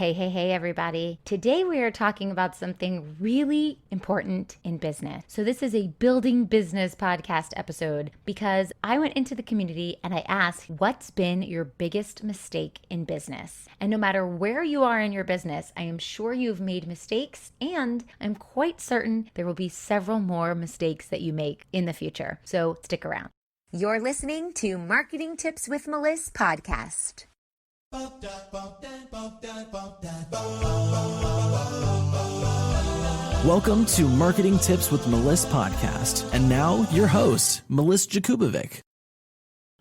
Hey, everybody. Today we are talking about something really important in business. So, this is a building business podcast episode because I went into the community and I asked, what's been your biggest mistake in business? And no matter where you are in your business, I am sure you've made mistakes, and I'm quite certain there will be several more mistakes that you make in the future. So, stick around. You're listening to Marketing Tips with Meliss podcast. Welcome to Marketing Tips with Meliss podcast. And now your host, Meliss Jakubovic.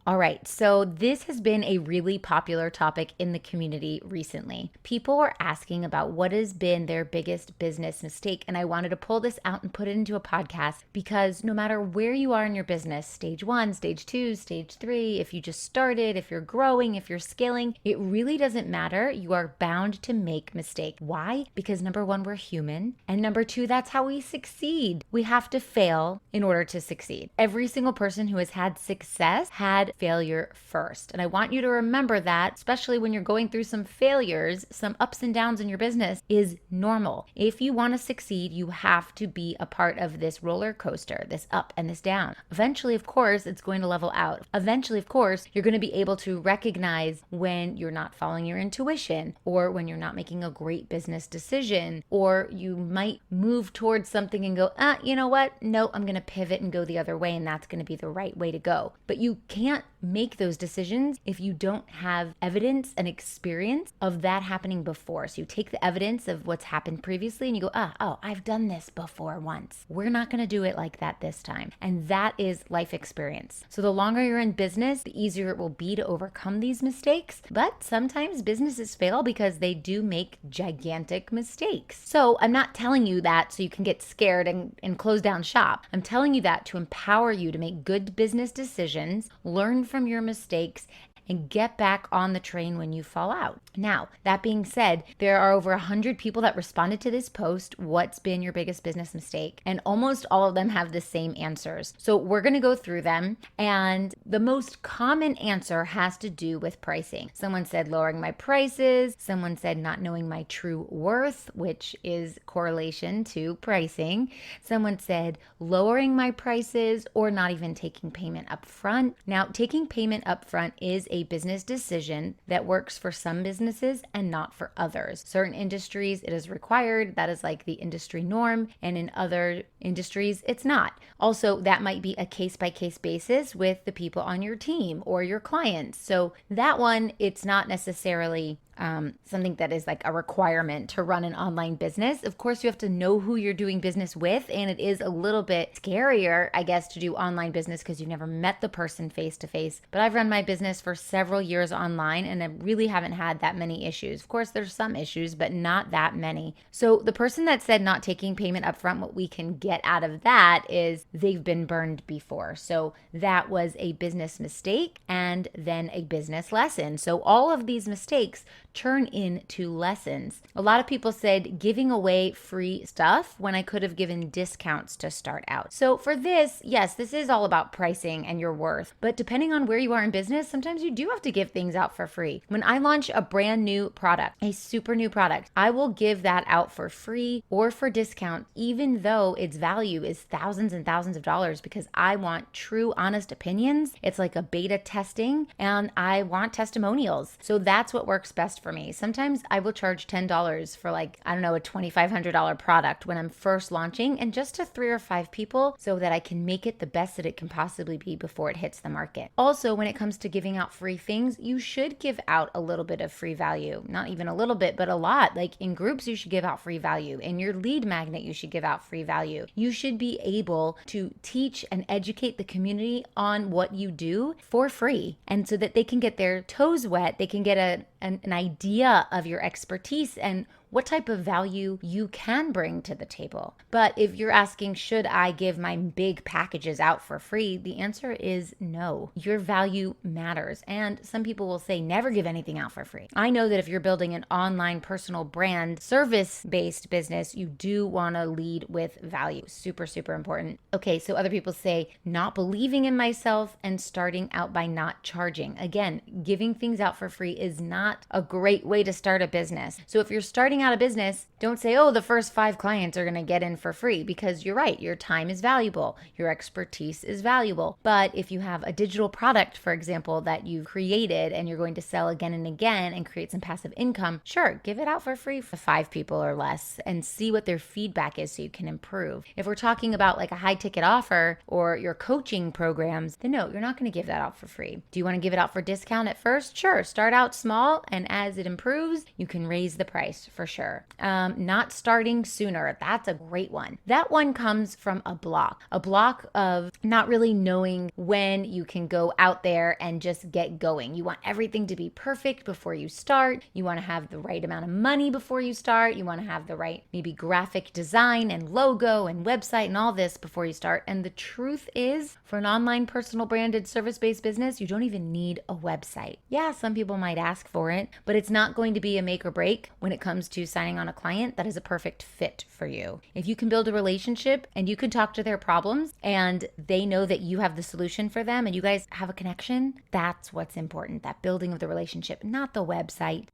All right, so this has been a really popular topic in the community recently. People are asking about what has been their biggest business mistake, and I wanted to pull this out and put it into a podcast because no matter where you are in your business, stage 1, stage 2, stage 3, if you just started, if you're growing, if you're scaling, it really doesn't matter. You are bound to make mistakes. Why? Because number 1, we're human, and number 2, that's how we succeed. We have to fail in order to succeed. Every single person who has had success had failure first. And I want you to remember that, especially when you're going through some failures, some ups and downs in your business is normal. If you want to succeed, you have to be a part of this roller coaster, this up and this down. Eventually, of course, it's going to level out. Eventually, of course, you're going to be able to recognize when you're not following your intuition, or when you're not making a great business decision, or you might move towards something and go, you know what? No, I'm going to pivot and go the other way, and that's going to be the right way to go. But you can't make those decisions if you don't have evidence and experience of that happening before. So you take the evidence of what's happened previously and you go, I've done this before once. We're not going to do it like that this time. And that is life experience. So the longer you're in business, the easier it will be to overcome these mistakes. But sometimes businesses fail because they do make gigantic mistakes. So I'm not telling you that so you can get scared and close down shop. I'm telling you that to empower you to make good business decisions, learn from your mistakes, and get back on the train when you fall out. Now, that being said, there are over 100 people that responded to this post, what's been your biggest business mistake? And almost all of them have the same answers. So we're going to go through them. And the most common answer has to do with pricing. Someone said lowering my prices. Someone said not knowing my true worth, which is correlation to pricing. Someone said lowering my prices or not even taking payment up front. Now, taking payment up front is a business decision that works for some businesses and not for others. Certain industries, it is required. That is like the industry norm. And in other industries, it's not. Also, that might be a case-by-case basis with the people on your team or your clients. So that one, it's not necessarily something that is like a requirement to run an online business. Of course, you have to know who you're doing business with, and it is a little bit scarier, I guess, to do online business because you've never met the person face to face. But I've run my business for several years online, and I really haven't had that many issues. Of course, there's some issues, but not that many. So the person that said not taking payment upfront, what we can get out of that is they've been burned before. So that was a business mistake and then a business lesson. So all of these mistakes turn into lessons. A lot of people said giving away free stuff when I could have given discounts to start out. So for this, yes, this is all about pricing and your worth. But depending on where you are in business, sometimes you do have to give things out for free. When I launch a brand new product, a super new product, I will give that out for free or for discount, even though its value is thousands and thousands of dollars, because I want true, honest opinions. It's like a beta testing, and I want testimonials. So that's what works best for me. Sometimes I will charge $10 for a $2,500 product when I'm first launching, and just to 3 or 5 people so that I can make it the best that it can possibly be before it hits the market. Also, when it comes to giving out free things, you should give out a little bit of free value. Not even a little bit, but a lot. Like in groups, you should give out free value. In your lead magnet, you should give out free value. You should be able to teach and educate the community on what you do for free. And so that they can get their toes wet, they can get an idea of your expertise and what type of value you can bring to the table. But if you're asking, should I give my big packages out for free? The answer is no. Your value matters. And some people will say, never give anything out for free. I know that if you're building an online personal brand, service-based business, you do want to lead with value. Super, super important. Okay, so other people say, not believing in myself and starting out by not charging. Again, giving things out for free is not a great way to start a business. So if you're starting out a business, don't say, oh, the first 5 clients are going to get in for free, because you're right. Your time is valuable. Your expertise is valuable. But if you have a digital product, for example, that you've created and you're going to sell again and again and create some passive income, sure, give it out for free for 5 people or less and see what their feedback is so you can improve. If we're talking about like a high ticket offer or your coaching programs, then no, you're not going to give that out for free. Do you want to give it out for discount at first? Sure, start out small, and as it improves, you can raise the price for sure. Not starting sooner. That's a great one. That one comes from a block of not really knowing when you can go out there and just get going. You want everything to be perfect before you start. You want to have the right amount of money before you start. You want to have the right maybe graphic design and logo and website and all this before you start. And the truth is, for an online personal branded service-based business, you don't even need a website. Yeah, some people might ask for it, but it's not going to be a make or break when it comes to signing on a client that is a perfect fit for you. If you can build a relationship and you can talk to their problems and they know that you have the solution for them and you guys have a connection, that's what's important, that building of the relationship, not the website.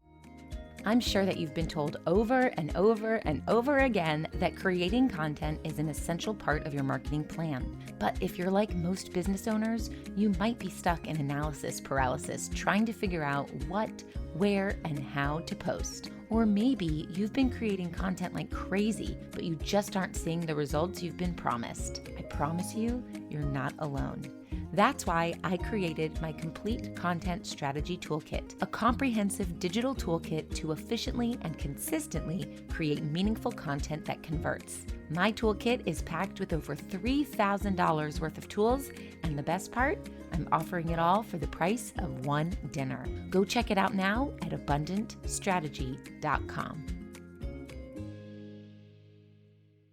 I'm sure that you've been told over and over and over again that creating content is an essential part of your marketing plan. But if you're like most business owners, you might be stuck in analysis paralysis, trying to figure out what, where, and how to post. Or maybe you've been creating content like crazy, but you just aren't seeing the results you've been promised. I promise you, you're not alone. That's why I created my Complete Content Strategy Toolkit, a comprehensive digital toolkit to efficiently and consistently create meaningful content that converts. My toolkit is packed with over $3,000 worth of tools, and the best part, I'm offering it all for the price of one dinner. Go check it out now at abundantstrategy.com.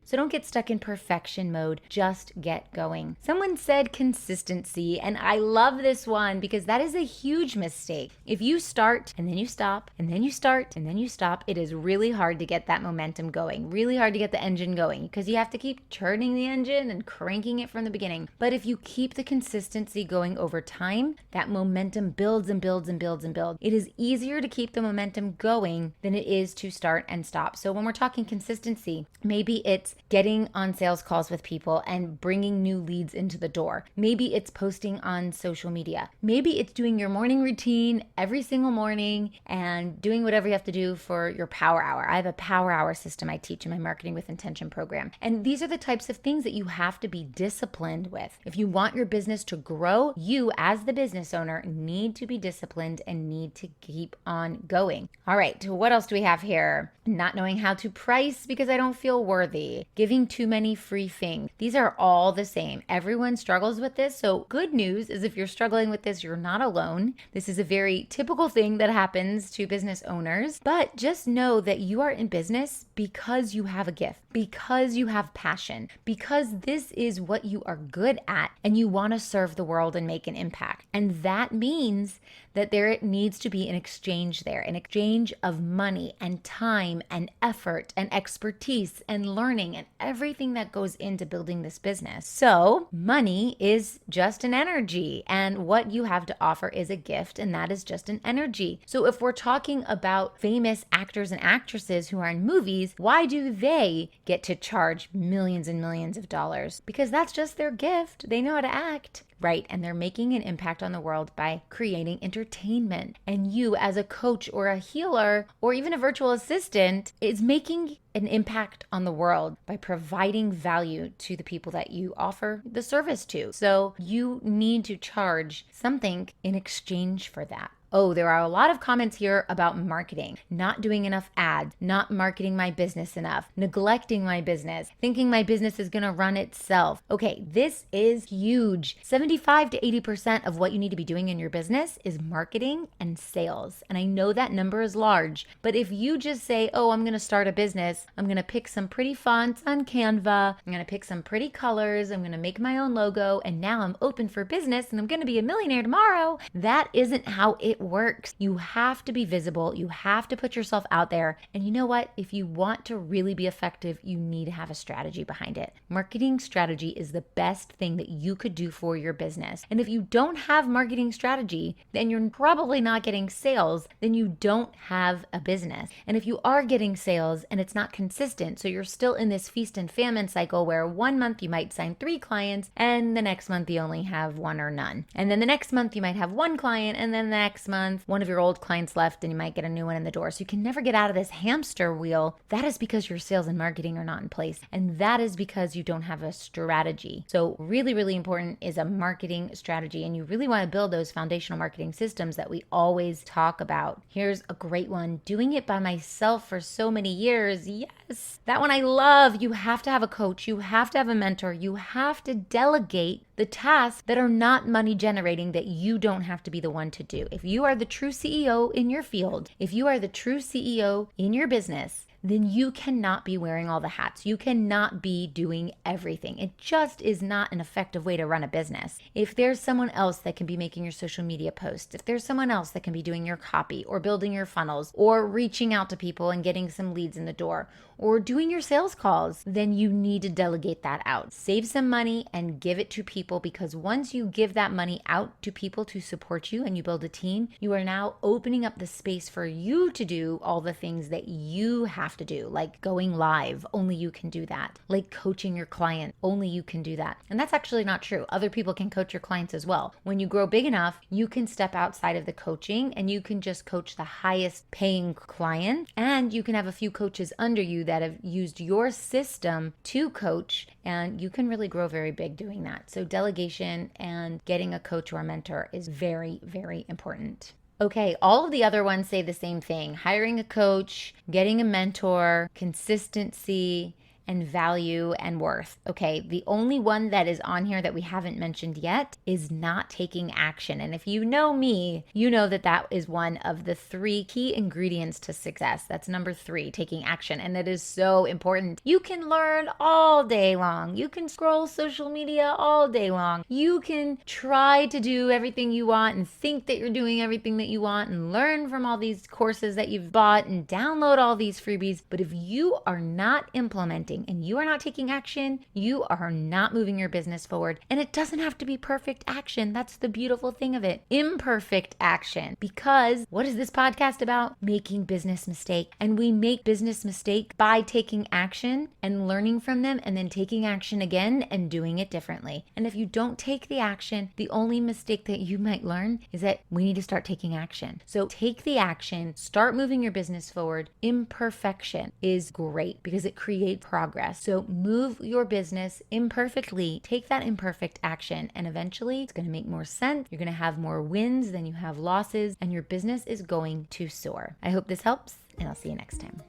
So don't get stuck in perfection mode, just get going. Someone said consistency, and I love this one because that is a huge mistake. If you start and then you stop and then you start and then you stop, it is really hard to get that momentum going, really hard to get the engine going because you have to keep turning the engine and cranking it from the beginning. But if you keep the consistency going over time, that momentum builds and builds and builds and builds. It is easier to keep the momentum going than it is to start and stop. So when we're talking consistency, maybe it's getting on sales calls with people and bringing new leads into the door. Maybe it's posting on social media. Maybe it's doing your morning routine every single morning and doing whatever you have to do for your power hour. I have a power hour system I teach in my Marketing with Intention program. And these are the types of things that you have to be disciplined with. If you want your business to grow, you as the business owner need to be disciplined and need to keep on going. All right, so what else do we have here? Not knowing how to price because I don't feel worthy. Giving too many free things. These are all the same. Everyone struggles with this. So good news is if you're struggling with this, you're not alone. This is a very typical thing that happens to business owners. But just know that you are in business because you have a gift, because you have passion, because this is what you are good at and you want to serve the world and make an impact. And that means that there needs to be an exchange there, an exchange of money and time and effort and expertise and learning and everything that goes into building this business. So money is just an energy, and what you have to offer is a gift, and that is just an energy. So if we're talking about famous actors and actresses who are in movies, why do they get to charge millions and millions of dollars? Because that's just their gift. They know how to act. Right, and they're making an impact on the world by creating entertainment. And you as a coach or a healer or even a virtual assistant is making an impact on the world by providing value to the people that you offer the service to. So you need to charge something in exchange for that. Oh, there are a lot of comments here about marketing, not doing enough ads, not marketing my business enough, neglecting my business, thinking my business is going to run itself. Okay, this is huge. 75 to 80% of what you need to be doing in your business is marketing and sales. And I know that number is large, but if you just say, oh, I'm going to start a business, I'm going to pick some pretty fonts on Canva, I'm going to pick some pretty colors, I'm going to make my own logo, and now I'm open for business and I'm going to be a millionaire tomorrow. That isn't how it works. You have to be visible. You have to put yourself out there. And you know what? If you want to really be effective, you need to have a strategy behind it. Marketing strategy is the best thing that you could do for your business. And if you don't have marketing strategy, then you're probably not getting sales. Then you don't have a business. And if you are getting sales and it's not consistent, so you're still in this feast and famine cycle where one month you might sign 3 clients and the next month you only have 1 or none. And then the next month you might have 1 client, and then the next month one of your old clients left and you might get a new one in the door. So you can never get out of this hamster wheel. That is because your sales and marketing are not in place. And that is because you don't have a strategy. So really, really important is a marketing strategy. And you really want to build those foundational marketing systems that we always talk about. Here's a great one. Doing it by myself for so many years. Yes, that one I love. You have to have a coach. You have to have a mentor. You have to delegate the tasks that are not money generating that you don't have to be the one to do. If you are the true CEO in your field, if you are the true CEO in your business, then you cannot be wearing all the hats. You cannot be doing everything. It just is not an effective way to run a business. If there's someone else that can be making your social media posts, if there's someone else that can be doing your copy or building your funnels or reaching out to people and getting some leads in the door or doing your sales calls, then you need to delegate that out. Save some money and give it to people, because once you give that money out to people to support you and you build a team, you are now opening up the space for you to do all the things that you have to do, like going live. Only you can do that. Like coaching your client. Only you can do that. And that's actually not true. Other people can coach your clients as well. When you grow big enough, you can step outside of the coaching and you can just coach the highest paying client, and you can have a few coaches under you that have used your system to coach, and you can really grow very big doing that. So delegation and getting a coach or a mentor is very, very important. Okay, all of the other ones say the same thing. Hiring a coach, getting a mentor, consistency, and value and worth. Okay, the only one that is on here that we haven't mentioned yet is not taking action. And if you know me, you know that that is one of the 3 key ingredients to success. That's number 3, taking action. And it is so important. You can learn all day long. You can scroll social media all day long. You can try to do everything you want and think that you're doing everything that you want and learn from all these courses that you've bought and download all these freebies. But if you are not implementing and you are not taking action, you are not moving your business forward. And it doesn't have to be perfect action. That's the beautiful thing of it. Imperfect action. Because what is this podcast about? Making business mistakes. And we make business mistakes by taking action and learning from them and then taking action again and doing it differently. And if you don't take the action, the only mistake that you might learn is that we need to start taking action. So take the action, start moving your business forward. Imperfection is great because it creates progress. So move your business imperfectly, take that imperfect action, and eventually it's going to make more sense. You're going to have more wins than you have losses, and your business is going to soar. I hope this helps, and I'll see you next time.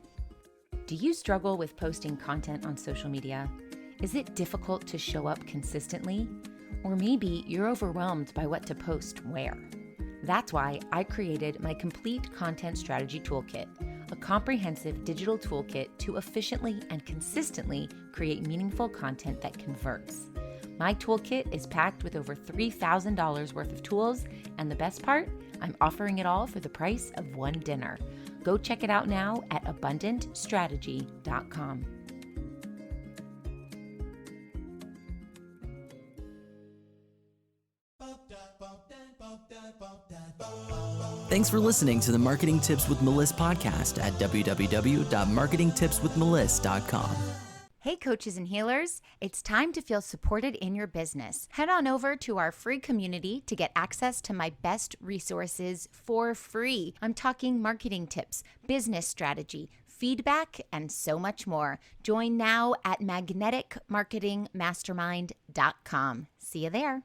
Do you struggle with posting content on social media? Is it difficult to show up consistently? Or maybe you're overwhelmed by what to post where? That's why I created my complete content strategy toolkit, a comprehensive digital toolkit to efficiently and consistently create meaningful content that converts. My toolkit is packed with over $3,000 worth of tools, and the best part, I'm offering it all for the price of one dinner. Go check it out now at abundantstrategy.com. Thanks for listening to the Marketing Tips with Meliss podcast at www.marketingtipswithmeliss.com. Hey, coaches and healers, it's time to feel supported in your business. Head on over to our free community to get access to my best resources for free. I'm talking marketing tips, business strategy, feedback, and so much more. Join now at magneticmarketingmastermind.com. See you there.